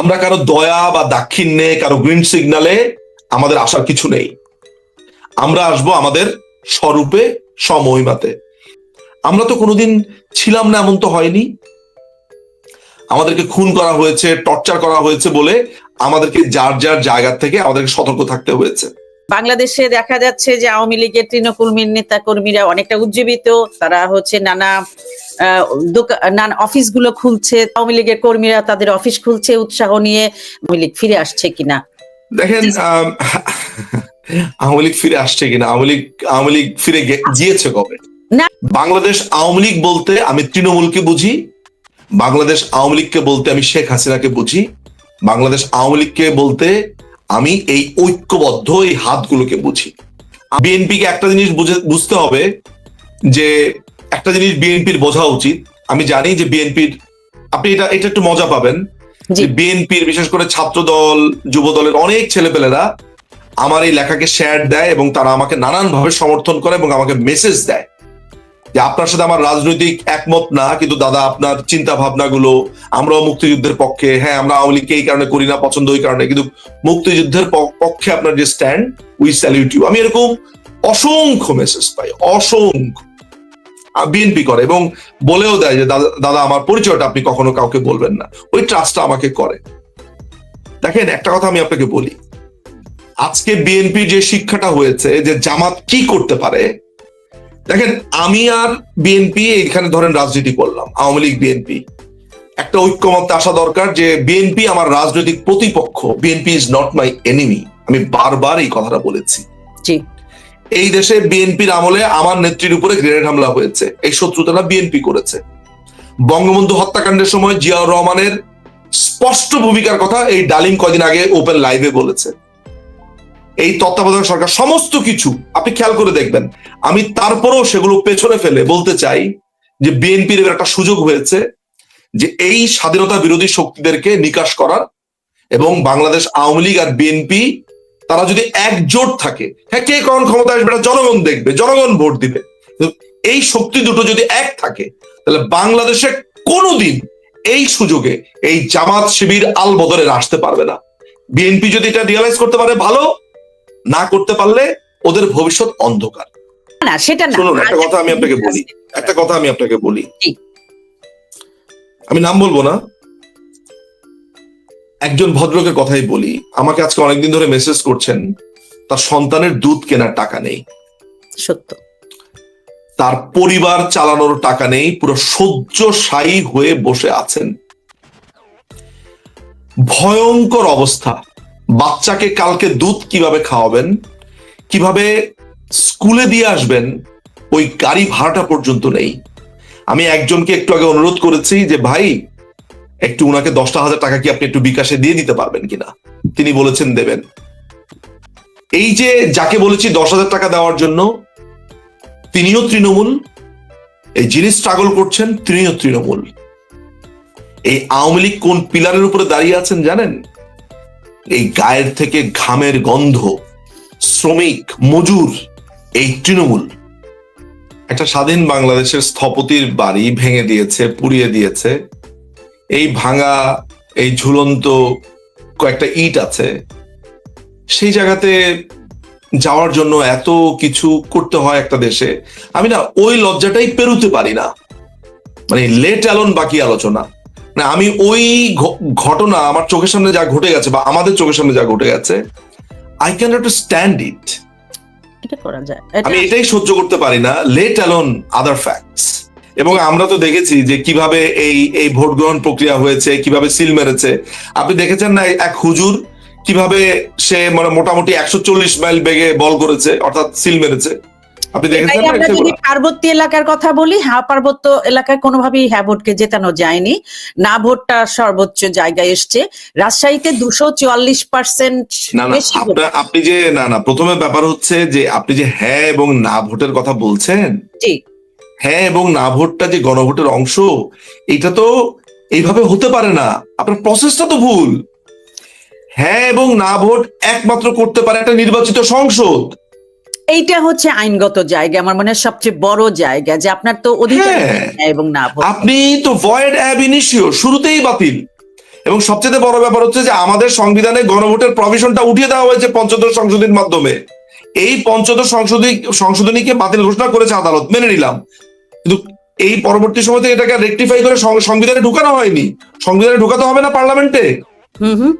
আমরা কারো দয়া বা দাক্ষিণ্যে, কারো গ্রিন সিগন্যালে আমাদের আসার কিছু নেই। আমরা আসবো আমাদের স্বরূপে, সমহিমাতে। আমরা তো কোনোদিন ছিলাম না এমন তো হয়নি। আমাদেরকে খুন করা হয়েছে, টর্চার করা হয়েছে বলে আমাদেরকে যার যার জায়গা থেকে আমাদেরকে সতর্ক থাকতে হয়েছে। বাংলাদেশে দেখা যাচ্ছে যে আওয়ামী লীগের তৃণমূল নেতা কর্মীরা অনেকটা উজ্জীবিত, তারা হচ্ছে নানা অফিসগুলো খুলছে, আওয়ামী লীগের কর্মীরা তাদের অফিস খুলছে উৎসাহ নিয়ে। আওয়ামী লীগ ফিরে আসছে কিনা দেখেন, আওয়ামী লীগ ফিরে আসছে কিনা, আওয়ামী লীগ ফিরে গিয়েছে কবে? না, বাংলাদেশ আওয়ামী লীগ বলতে আমি তৃণমূলকে বুঝি, বাংলাদেশ আওয়ামী লীগকে বলতে আমি শেখ হাসিনাকে বুঝি, বাংলাদেশ আওয়ামী লীগকে বলতে আমি এই ঐক্যবদ্ধ এই হাতগুলোকে বুঝি। বিএনপিকে একটা জিনিস বুঝতে হবে, যে একটা জিনিস বিএনপির বোঝা উচিত। আমি জানি যে বিএনপির, আপনি এটা একটু মজা পাবেন যে বিএনপির বিশেষ করে ছাত্র দল, যুব দলের অনেক ছেলেপেলেরা আমার এই লেখাকে শেয়ার দেয় এবং তারা আমাকে নানানভাবে সমর্থন করে এবং আমাকে মেসেজ দেয় যে আপনার সাথে আমার রাজনৈতিক একমত না, কিন্তু দাদা আপনার চিন্তা ভাবনাগুলো, আমরাও মুক্তিযুদ্ধের পক্ষে, হ্যাঁ আমরা আওয়ামী লীগকে এই কারণে করি না, পছন্দ ওই কারণে, কিন্তু মুক্তিযুদ্ধের পক্ষে আপনার যে স্ট্যান্ড, উই স্যালিউট ইউ। আমি এরকম অসংখ্য মেসেজ পাই, অসংখ্য। বিএনপি করে এবং বলেও দেয় যে দাদা আমার পরিচয়টা আপনি কখনো কাউকে বলবেন না, ওই ট্রাস্টটা আমাকে করে। দেখেন, একটা কথা আমি আপনাকে বলি, আজকে বিএনপির যে শিক্ষাটা হয়েছে যে জামাত কি করতে পারে, দেখেন আমি আর বিএনপি এখানে ধরেন রাজনীতি করলাম, আওয়ামী লীগ বিএনপি, একটা ঐক্যমত্যে আসা দরকার যে বিএনপি আমার রাজনৈতিক প্রতিপক্ষ, BNP is not my enemy. আমি বারবার এই কথাটা বলেছি। এই দেশে বিএনপির আমলে আমার নেত্রীর উপরে গ্রেনেড হামলা হয়েছে, এই শত্রুতাটা বিএনপি করেছে। বঙ্গবন্ধু হত্যাকাণ্ডের সময় জিয়াউর রহমানের স্পষ্ট ভূমিকার কথা এই ডালিম কয়দিন আগে ওপেন লাইভে বলেছে। এই তত্ত্বাবধায়ক সরকার সমস্ত কিছু আপনি খেয়াল করে দেখবেন। আমি তারপরেও সেগুলো পেছনে ফেলে বলতে চাই যে বিএনপির একটা সুযোগ হয়েছে যে এই স্বাধীনতা বিরোধী শক্তিদেরকে নিকাশ করার, এবং বাংলাদেশ আওয়ামী লীগ আর বিএনপি তারা যদি একজোট থাকে, হ্যাঁ কে কখন ক্ষমতা আসবে এটা জনগণ দেখবে, জনগণ ভোট দিবে, এই শক্তি দুটো যদি এক থাকে তাহলে বাংলাদেশে কোনোদিন এই সুযোগে এই জামাত শিবির আল বদরে আসতে পারবে না। বিএনপি যদি এটা রিয়েলাইজ করতে পারে ভালো, না করতে পারলে ওদের ভবিষ্যৎ অন্ধকার। না সেটা না, শুনুন একটা কথা আমি আপনাকে বলি, একটা কথা আমি আপনাকে বলি, আমি নাম বলবো না, একজন ভদ্রলোকের কথাই বলি। আমাকে আজকে অনেকদিন ধরে মেসেজ করছেন, তার সন্তানের দুধ কেনার টাকা নেই, সত্য, তার পরিবার চালানোর টাকা নেই, পুরো শয্যশায়ী হয়ে বসে আছেন। ভয়ঙ্কর অবস্থা। বাচ্চাকে কালকে দুধ কিভাবে খাওয়াবেন, কিভাবে স্কুলে দিয়ে আসবেন, ওই গাড়ি ভাড়াটা পর্যন্ত নেই। আমি একজনকে একটু আগে অনুরোধ করেছি যে ভাই একটু উনাকে 10,000 টাকা কি আপনি একটু বিকাশে দিয়ে দিতে পারবেন কিনা, তিনি বলেছেন দেবেন। এই যে যাকে বলেছি 10,000 টাকা দেওয়ার জন্য, তিনিও তৃণমূল, এই যিনি স্ট্রাগল করছেন তিনিও তৃণমূল। এই আওয়ামী লীগ কোন পিলারের উপরে দাঁড়িয়ে আছেন জানেন? এই গায়ের থেকে ঘামের গন্ধ, শ্রমিক মজুর, এই তৃণমূল। একটা স্বাধীন বাংলাদেশের স্থপতির বাড়ি ভেঙে দিয়েছে, পুড়িয়ে দিয়েছে। এই ভাঙা, এই ঝুলন্ত কয়েকটা ইট আছে, সেই জায়গাতে যাওয়ার জন্য এত কিছু করতে হয় একটা দেশে। আমি না ওই লজ্জাটাই পেরুতে পারি না, মানে লেট অ্যালোন বাকি আলোচনা। না আমি ওই ঘটনা আমার চোখের সামনে যা ঘটে গেছে বা আমাদের চোখের সামনে যা ঘটে গেছে, আই ক্যান নট স্ট্যান্ড ইট। আমি এটাই সহ্য করতে পারি না, লেট অ্যালোন আদার ফ্যাক্টস। এবং আমরা তো দেখেছি যে কিভাবে এই ভোট গ্রহণ প্রক্রিয়া হয়েছে, কিভাবে সিল মেরেছে। আপনি দেখেছেন না এক হুজুর কিভাবে সে মানে মোটামুটি 140 মাইল বেগে বল করেছে, অর্থাৎ সিল মেরেছে। আপনি দেখেছেন আমরা যদি পার্বত্য এলাকার কথা বলি, হ্যাঁ পার্বত্য এলাকায় কোনোভাবেই হ্যাঁ ভোটকে জেতানো যায়নি, না ভোটটা সর্বোচ্চ জায়গায় এসছে। রাজশাহীতে 244%। আপনি যে না প্রথমে ব্যাপার হচ্ছে যে আপনি যে হ্যাঁ এবং না ভোটের কথা বলছেন, হ্যাঁ এবং না ভোটটা যে গণভোটের অংশ, এটা তো এইভাবে হতে পারে না, আপনার প্রসেসটা তো ভুল। হ্যাঁ এবং না ভোট একমাত্র করতে পারে একটা নির্বাচিত সংসদ। এইটা হচ্ছে আইনগত জায়গা, আমার মনে হয় সবচেয়ে বড় জায়গা, যে আপনার তো অধিকার এবং না ভোট। আপনি তো ভয়েড অ্যাব ইনিশিও শুরুতেই বাতিল। এবং সবচেয়ে বড় ব্যাপার হচ্ছে যে আমাদের সংবিধানে গণভোটের প্রভিশনটা উঠিয়ে দেওয়া হয়েছে পঞ্চদশ সংশোধনীর মাধ্যমে। এই পঞ্চদশ সংশোধনীকে বাতিল ঘোষণা করেছে আদালত, মেনে নিলাম, কিন্তু এই পরবর্তী সময় থেকে এটাকে রেকটিফাই করে সংবিধানে ঢুকানো হয়নি। সংবিধানে ঢুকাতে হবে না পার্লামেন্টে?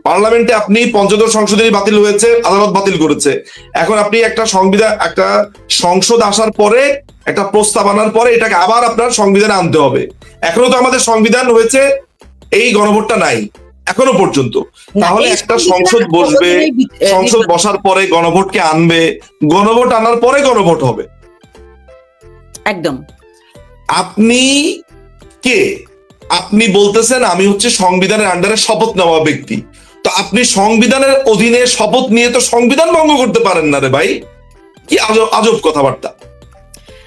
পার্লামেন্টে আপনি পঞ্চদশ সংশোধনী বাতিল হয়েছে, আদালত বাতিল করেছে, এখন আপনি একটা সংসদ আসার পরে একটা প্রস্তাব আনার পরে এটাকে আবার আপনার সংবিধানে আনতে হবে। এখনো তো আমাদের সংবিধান হয়েছে, এই গণভোটটা নাই এখনো পর্যন্ত। তাহলে একটা সংসদ বসবে, সংসদ বসার পরে গণভোটকে আনবে, গণভোট আনার পরে গণভোট হবে। একদম। আপনি কে? আপনি বলতেছেন আমি হচ্ছে সংবিধানের আন্ডারে শপথ নেওয়া ব্যক্তি, তো আপনি সংবিধানের অধীনে শপথ নিয়ে তো সংবিধান ভঙ্গ করতে পারেন না রে ভাই। কি আজব কথাবার্তা।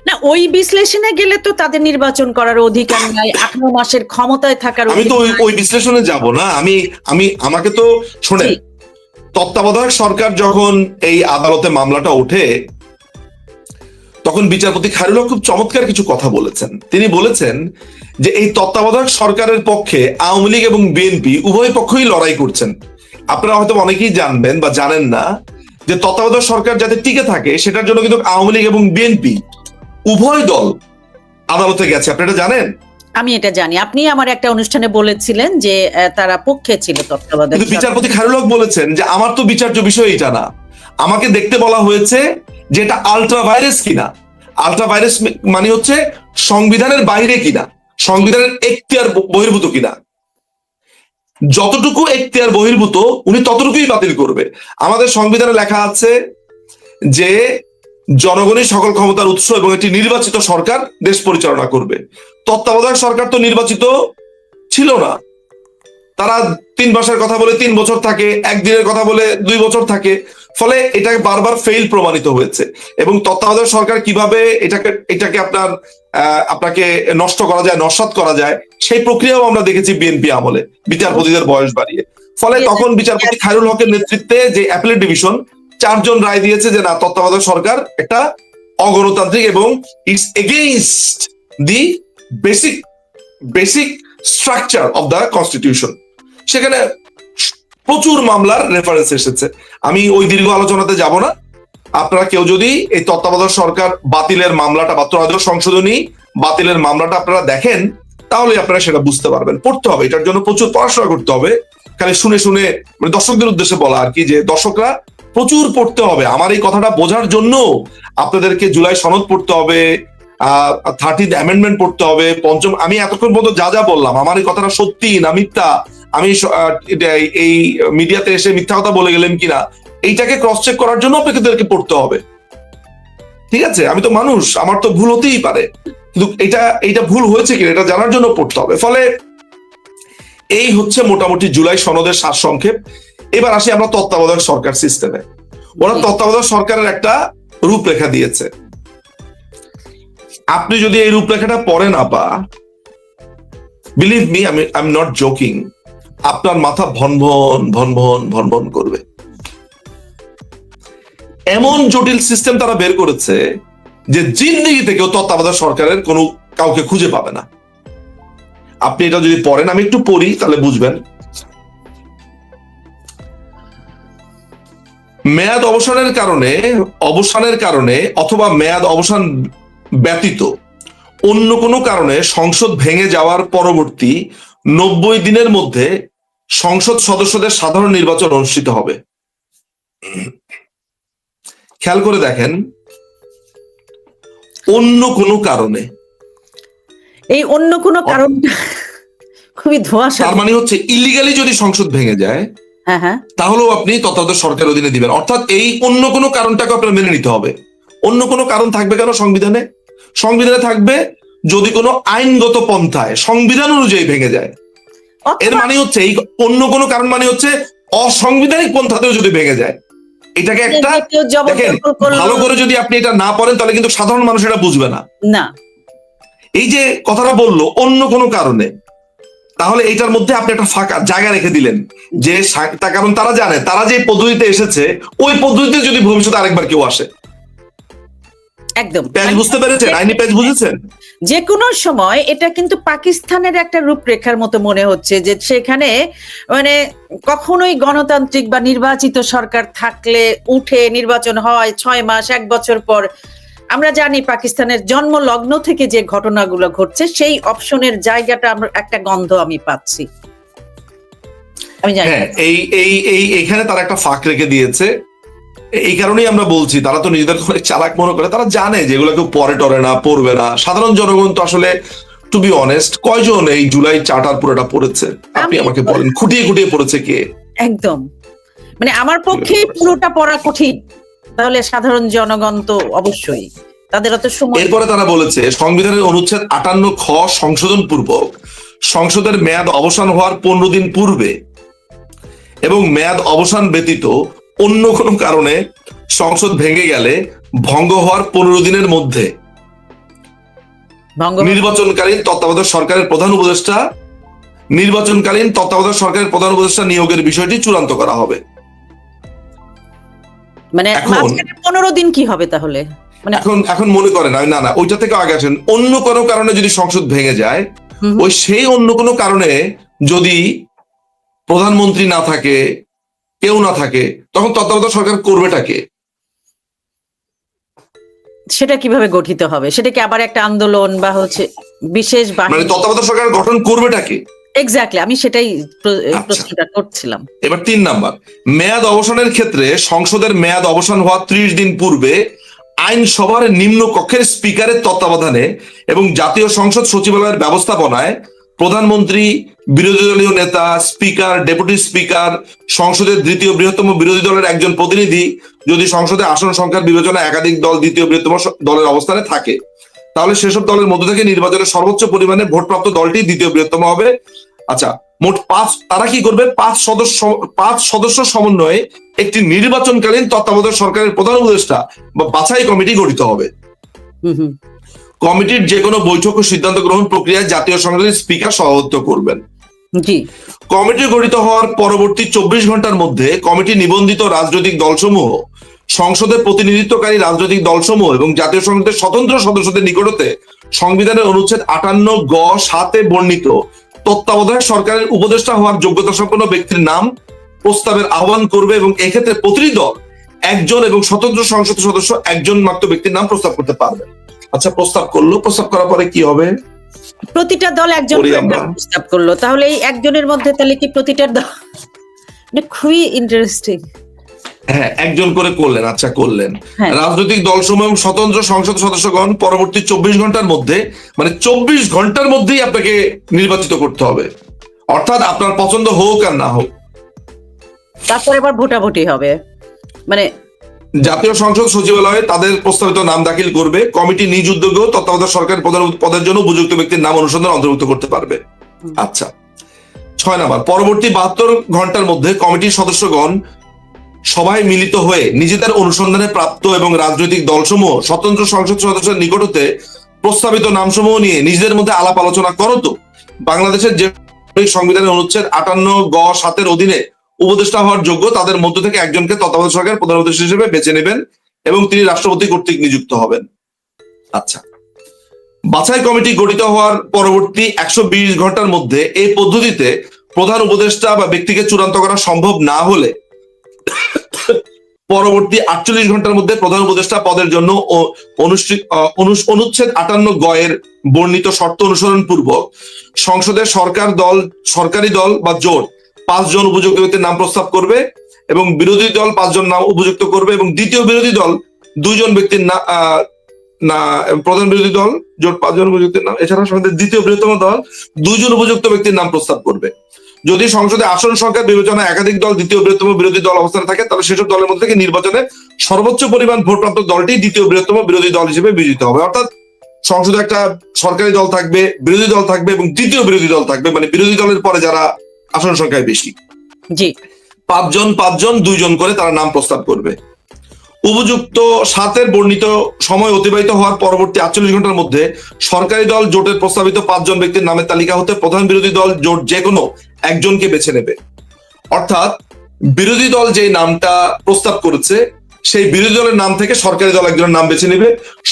না, ওই বিশ্লেষণে গেলে তো তাদের নির্বাচন করার অধিকার নাই, 18 মাসের ক্ষমতায় থাকার আমি তো ওই বিশ্লেষণে যাব না। আমাকে তো শোনেন, তত্ত্বাবধায়ক সরকার যখন এই আদালতে মামলাটা ওঠে তখন বিচারপতি খায়রুল হক খুব চমৎকার কিছু কথা বলেছেন। তিনি বলেছেন যে এই তত্ত্বাবধায়ক সরকারের পক্ষে আওয়ামী লীগ এবং বিএনপি উভয় পক্ষই লড়াই করছেন। আপনারা হয়তো অনেকেই জানবেন বা জানেন না যে তত্ত্বাবধায়ক সরকার যাতে টিকে থাকে সেটার জন্য কিন্তু আওয়ামী লীগ এবং বিএনপি উভয় দল আদালতে গেছে। আপনি এটা জানেন? আমি এটা জানি, আপনি আমার একটা অনুষ্ঠানে বলেছিলেন যে তারা পক্ষে ছিল তত্ত্বাবধায়ক। কিন্তু বিচারপতি খায়রুল হক বলেছেন যে আমার তো বিচার্য বিষয় এটা না, আমাকে দেখতে বলা হয়েছে যে এটা আলট্রা ভাইরাস কিনা। আলট্রা ভাইরাস মানে হচ্ছে সংবিধানের বাইরে কিনা, সংবিধানের এখতিয়ার বহির্ভূত কিনা। যতটুকু এখতিয়ার বহির্ভূত উনি ততটুকুই বাতিল করবে। আমাদের সংবিধানে লেখা আছে যে জনগণই সকল ক্ষমতার উৎস এবং একটি নির্বাচিত সরকার দেশ পরিচালনা করবে। তত্ত্বাবধায়ক সরকার তো নির্বাচিত ছিল না, তারা 3 মাসের কথা বলে 3 বছর থাকে, একদিনের কথা বলে 2 বছর থাকে, ফলে এটাকে বারবার ফেল প্রমাণিত হয়েছে। এবং তত্ত্বাবধায়ক সরকার কিভাবে এটাকে আপনাকে নষ্ট করা যায়, নস্যাৎ করা যায়, সেই প্রক্রিয়াও আমরা দেখেছি বিএনপি আমলে বিচারপতিদের বয়স বাড়িয়ে। ফলে তখন বিচারপতি খায়রুল হকের নেতৃত্বে যে অ্যাপিলেট ডিভিশন 4 জন রায় দিয়েছে যে না, তত্ত্বাবধায়ক সরকার একটা অগণতান্ত্রিক এবং it's against the basic structure of the constitution. সেখানে প্রচুর মামলার রেফারেন্স এসেছে, আমি ওই দীর্ঘ আলোচনাতে যাব না। আপনারা কেউ যদি এই তত্ত্বাবধায়ক সরকার বাতিলের মামলাটা বা ত্রয়োদশ সংশোধনী বাতিলের মামলাটা আপনারা দেখেন, তাহলে আপনারা সেটা বুঝতে পারবেন। পড়তে হবে, এটার জন্য প্রচুর পড়াশোনা করতে হবে। খালি শুনে শুনে, মানে দর্শকদের উদ্দেশ্যে বলা আর কি, যে দর্শকরা প্রচুর পড়তে হবে। আমার এই কথাটা বোঝার জন্য আপনাদেরকে জুলাই সনদ পড়তে হবে, 13th অ্যামেন্ডমেন্ট পড়তে হবে, পঞ্চম। আমি এতক্ষণ পর্যন্ত যা যা বললাম, আমার এই কথাটা সত্যি না মিথ্যা, আমি এই মিডিয়াতে এসে মিথ্যা কথা বলে গেলাম কিনা, এইটাকে ক্রস চেক করার জন্য আপনাদেরকে পড়তে হবে। ঠিক আছে, আমি তো মানুষ, আমার তো ভুল হতেই পারে, কিন্তু এইটা ভুল হয়েছে কিনা এটা জানার জন্য পড়তে হবে। ফলে এই হচ্ছে মোটামুটি জুলাই সনদের সারসংক্ষেপ। এবার আসি আমরা তত্ত্বাবধায়ক সরকার সিস্টেমে। ওরা তত্ত্বাবধায়ক সরকারের একটা রূপরেখা দিয়েছে। আপনি যদি এই রূপরেখাটা পড়েন আপা, believe me, I am not joking, আপনার মাথা ভনভন ভনভন ভনভন করবে। এমন জটিল সিস্টেম তারা বের করেছে যে জিন্দেগিতে কেউ তত্ত্বাবধায়ক সরকারের কোনো কাউকে খুঁজে পাবে না। আপনি এটা যদি পড়েন, আমি একটু পড়ি তাহলে বুঝবেন। মেয়াদ অবসানের কারণে অথবা মেয়াদ অবসান ব্যতীত অন্য কোনো কারণে সংসদ ভেঙে যাওয়ার পরবর্তী 90 দিনের মধ্যে সংসদ সদস্যদের সাধারণ নির্বাচন অনুষ্ঠিত হবে। খেয়াল করে দেখেন, অন্য কোনো কারণে, এই অন্য কোনো কারণ খুবই ধোঁয়াশা। তার মানে হচ্ছে ইলিগালি যদি সংসদ ভেঙে যায়, তাহলেও আপনি তত্ত্বাবধায়ক সরকারের অধীনে দিবেন। অর্থাৎ এই অন্য কোনো কারণটাকে আপনার মেনে নিতে হবে। অন্য কোনো কারণ থাকবে কেন সংবিধানে? সংবিধানে থাকবে যদি কোনো আইনগত পন্থায় সংবিধান অনুযায়ী ভেঙে যায়। এর মানে হচ্ছে এই অন্য কোনো কারণ মানে হচ্ছে অসাংবিধানিক পন্থাতেও যদি ভেঙে যায়। এটাকে একটা দেখেন, ভালো করে যদি আপনি এটা না পড়েন তাহলে কিন্তু সাধারণ মানুষ এটা বুঝবে না। এই যে কথাটা বললো অন্য কোনো কারণে, তাহলে এটার মধ্যে আপনি একটা ফাঁকা জায়গা রেখে দিলেন যে তার কারণ তারা জানে তারা যে পদ্ধতিতে এসেছে ওই পদ্ধতিতে যদি ভবিষ্যতে আরেকবার কেউ আসে, একদম প্যাচ বুঝতে পেরেছেন? আইনি প্যাচ বুঝেছেন? যে কোনো সময় এটা কিন্তু পাকিস্তানের একটা রূপরেখার মতো মনে হচ্ছে, যে সেখানে মানে কখনোই গণতান্ত্রিক বা নির্বাচিত সরকার থাকলে উঠে নির্বাচন হয় 6 মাস 1 বছর পর। আমরা জানি পাকিস্তানের জন্ম লগ্ন থেকে যে ঘটনাগুলো ঘটছে, সেই অপশনের জায়গাটা আমরা একটা গন্ধ আমি পাচ্ছি। আমি জানি হ্যাঁ, এই এখানে তারা একটা ফাঁক রেখে দিয়েছে। এই কারণেই আমরা বলছি, তারা তো নিজেদের অনেক চালাক মনে করে, তারা জানে যেগুলো কেউ পরে টরে না, পড়বে না। সাধারণ জনগণ তো আসলে, টু বি অনেস্ট, কয়জন এই জুলাই চার্টার পুরোটা পড়েছে? আপনি আমাকে বলেন, খুঁটিয়ে খুঁটিয়ে পড়েছে কে? একদম, মানে আমার পক্ষে পুরোটা পড়া কঠিন, তাহলে সাধারণ জনগণ তো অবশ্যই, তাদের অত সময়। এরপরে তারা বলেছে সংবিধানের অনুচ্ছেদ 58 খ সংশোধন পূর্বক সংসদের মেয়াদ অবসান হওয়ার 15 দিন পূর্বে এবং মেয়াদ অবসান ব্যতীত অন্য কোনো কারণে সংসদ ভেঙে গেলে ভঙ্গ হওয়ার 15 দিনের মধ্যে নির্বাচনকালীন তত্ত্বাবধায়ক সরকারের প্রধান উপদেষ্টা নিয়োগের বিষয়টি চূড়ান্ত করা হবে। মানে 15 দিন কি হবে তাহলে? মানে এখন মনে করেন, না ওইটা থেকে আগে আসেন, অন্য কোনো কারণে যদি সংসদ ভেঙে যায়, ওই সেই অন্য কোনো কারণে যদি প্রধানমন্ত্রী না থাকে, কেউ না থাকে, তখন তত্ত্বাবধায়ক সরকার করবেটাকে? সেটা কিভাবে গঠিত হবে? সেটা কি আবার একটা আন্দোলন বা হচ্ছে বিশেষ বাহিনী? মানে তত্ত্বাবধায়ক সরকার গঠন করবেটাকে? এক্স্যাক্টলি, আমি সেটাই প্রশ্নটা করছিলাম। এবার 3 নাম্বার, মেয়াদ অবসানের ক্ষেত্রে সংসদের মেয়াদ অবসান হওয়ার 30 দিন পূর্বে আইনসভার নিম্ন কক্ষের স্পিকারের তত্ত্বাবধানে এবং জাতীয় সংসদ সচিবালয়ের ব্যবস্থাপনায় প্রধানমন্ত্রী, বিরোধী দলীয় নেতা, স্পিকার, ডেপুটি স্পিকার, সংসদের দ্বিতীয় বৃহত্তম বিরোধী দলের একজন প্রতিনিধি, যদি সংসদে আসন সংখ্যার বিবেচনায় একাধিক দল দ্বিতীয় বৃহত্তম দলের অবস্থানে থাকে, তাহলে সেসব দলের মধ্য থেকে নির্বাচনের সর্বোচ্চ পরিমাণে ভোটপ্রাপ্ত দলটি দ্বিতীয় বৃহত্তম হবে। আচ্ছা, মোট 5, তারা কি করবে? 5 সদস্য সমন্বয়ে একটি নির্বাচনকালীন তত্ত্বাবধায়ক সরকারের প্রধান উপদেষ্টা বা বাছাই কমিটি গঠিত হবে। কমিটির যে কোনো বৈঠক ও সিদ্ধান্ত গ্রহণ প্রক্রিয়ায় জাতীয় সংসদের স্পিকার সভাপতিত্ব করবেন। কমিটি গঠিত হওয়ার পরবর্তী 24 ঘন্টার মধ্যে কমিটি নিবন্ধিত রাজনৈতিক দলসমূহ, সংসদে প্রতিনিধিত্বকারী রাজনৈতিক দলসমূহ এবং জাতীয় সংসদের স্বতন্ত্র সদস্যদের নিকটতে সংবিধানের অনুচ্ছেদ 58 গ 7 বর্ণিত তত্ত্বাবধায়ক সরকারের উপদেষ্টা হওয়ার যোগ্যতা সম্পন্ন ব্যক্তির নাম প্রস্তাবের আহ্বান করবে এবং এক্ষেত্রে প্রতিটি দল একজন এবং স্বতন্ত্র সংসদ সদস্য একজন মাত্র ব্যক্তির নাম প্রস্তাব করতে পারবে। আচ্ছা, প্রস্তাব করলো, প্রস্তাব করার পরে কি হবে? প্রতিটা দল একজন প্রস্তাব করলো, তাহলে এই একজনের মধ্যে তাহলে কি প্রতিটা দল? খুবই ইন্টারেস্টিং। হ্যাঁ, একজন করে করলেন। আচ্ছা, করলেন। রাজনৈতিক দলসমূহ এবং স্বতন্ত্র সংসদ সদস্যগণ পরবর্তী 24 ঘন্টার মধ্যে, মানে 24 ঘন্টার মধ্যেই আপনাকে নির্বাচিত করতে হবে, অর্থাৎ আপনার পছন্দ হোক আর না হোক। তারপরে আবার ভোটাভুটি হবে, মানে জাতীয় সংসদ সচিবালয়ে তাদের প্রস্তাবিত নাম দাখিল করবে। কমিটি নিজ উদ্যোগেও তত্ত্বাবধায়ক সরকারের পদের জন্য উপযুক্ত ব্যক্তির নাম অনুসন্ধান অন্তর্ভুক্ত করতে পারবে। আচ্ছা, 6 নাম্বার, পরবর্তী 72 ঘন্টার মধ্যে কমিটির সদস্যগণ সভায় মিলিত হয়ে নিজেদের অনুসন্ধানে প্রাপ্ত এবং রাজনৈতিক দলসমূহ স্বতন্ত্র সংসদ সদস্যের নিকট হতে প্রস্তাবিত নামসমূহ নিয়ে নিজেদের মধ্যে আলাপ আলোচনা করত বাংলাদেশের যে সংবিধানের অনুচ্ছেদ 58 গ 7 অধীনে উপদেষ্টা হওয়ার যোগ্য তাদের মধ্য থেকে একজনকে তত্ত্বাবধায়ক সরকারের প্রধান উপদেষ্টা হিসেবে বেছে নেবেন এবং তিনি রাষ্ট্রপতি কর্তৃক নিযুক্ত হবেন। আচ্ছা, বাছাই কমিটি গঠিত হওয়ার পরবর্তী 120 ঘন্টার মধ্যে এই পদ্ধতিতে প্রধান উপদেষ্টা বা ব্যক্তিকে চূড়ান্ত করা সম্ভব না হলে পরবর্তী 48 ঘন্টার মধ্যে প্রধান উপদেষ্টা পদের জন্য অনুচ্ছেদ 58 গ এর বর্ণিত শর্ত অনুসরণ পূর্বক সংসদের সরকারি দল বা জোট 5 জন উপযুক্ত ব্যক্তির নাম প্রস্তাব করবে এবং বিরোধী দল 5 জন নাম উপযুক্ত করবে এবং দ্বিতীয় বিরোধী দল 2 জন ব্যক্তির প্রধান বিরোধী দল জোট 5 জন উপযুক্তের নাম, এছাড়া সংসদের দ্বিতীয় বৃহত্তম দল 2 জন উপযুক্ত ব্যক্তির নাম প্রস্তাব করবে। যদি সংসদে আসন সংখ্যা বিবেচনায় একাধিক দল দ্বিতীয় বৃহত্তম বিরোধী দল অবস্থানে থাকে, তাহলে সেসব দলের মধ্যে থেকে নির্বাচনে সর্বোচ্চ পরিমাণ ভোটপ্রাপ্ত দলটি দ্বিতীয় বৃহত্তম বিরোধী দল হিসেবে বিবেচিত হবে। অর্থাৎ সংসদে একটা সরকারি দল থাকবে, বিরোধী দল থাকবে এবং তৃতীয় বিরোধী দল থাকবে, মানে বিরোধী দলের পরে যারা আসন সংখ্যায় বেশি, 5 জন 2 জন করে তারা নাম প্রস্তাব করবে। উপযুক্ত 7 বর্ণিত সময় অতিবাহিত হওয়ার পরবর্তী 48 ঘন্টার মধ্যে সরকারি দল জোটের প্রস্তাবিত 5 জন ব্যক্তির নামের তালিকা হতে প্রধান বিরোধী দল জোট যে কোনো একজনকে বেছে নেবে। অর্থাৎ বিরোধী দল যে নামটা প্রস্তাব করেছে সেই বিরোধী দলের নাম থেকে সরকারি দল একজনের নাম বেছে নেবে,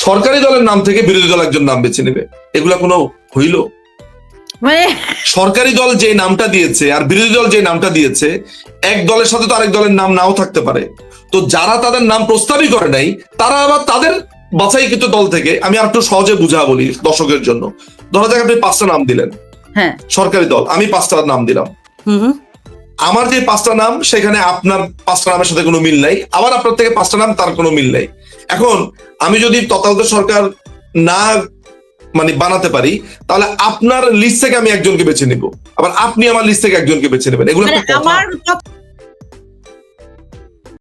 সরকারি দলের নাম থেকে বিরোধী দল একজন নাম বেছে নেবে। এগুলা কোনো হইল? মানে সরকারি দল যে নামটা দিয়েছে আর বিরোধী দল যে নামটা দিয়েছে, এক দলের সাথে তো আরেক দলের নাম নাও থাকতে পারে। তো যারা তাদের নাম প্রস্তাবই করে নাই, তারা আবার তাদের বাছাইকৃত দল থেকে, আমি আর একটু সহজে বুঝা বলি দর্শকের জন্য, ধরা যাক আপনি 5টা নাম দিলেন, হ্যাঁ, সরকারি দল, আমি 5টা নাম দিলাম। হুম, আমার যে 5টা নাম, সেখানে আপনার 5টা নামের সাথে কোনো মিল নাই, আবার আপনার থেকে 5টা নাম, তার কোনো মিল নাই। এখন আমি যদি তত্ত্বাবধায়ক সরকার না মানে বানাতে পারি, তাহলে আপনার লিস্ট থেকে আমি একজনকে বেছে নিব, আবার আপনি আমার লিস্ট থেকে একজনকে বেছে নেবেন। এগুলো মানে একটা কথা? আমার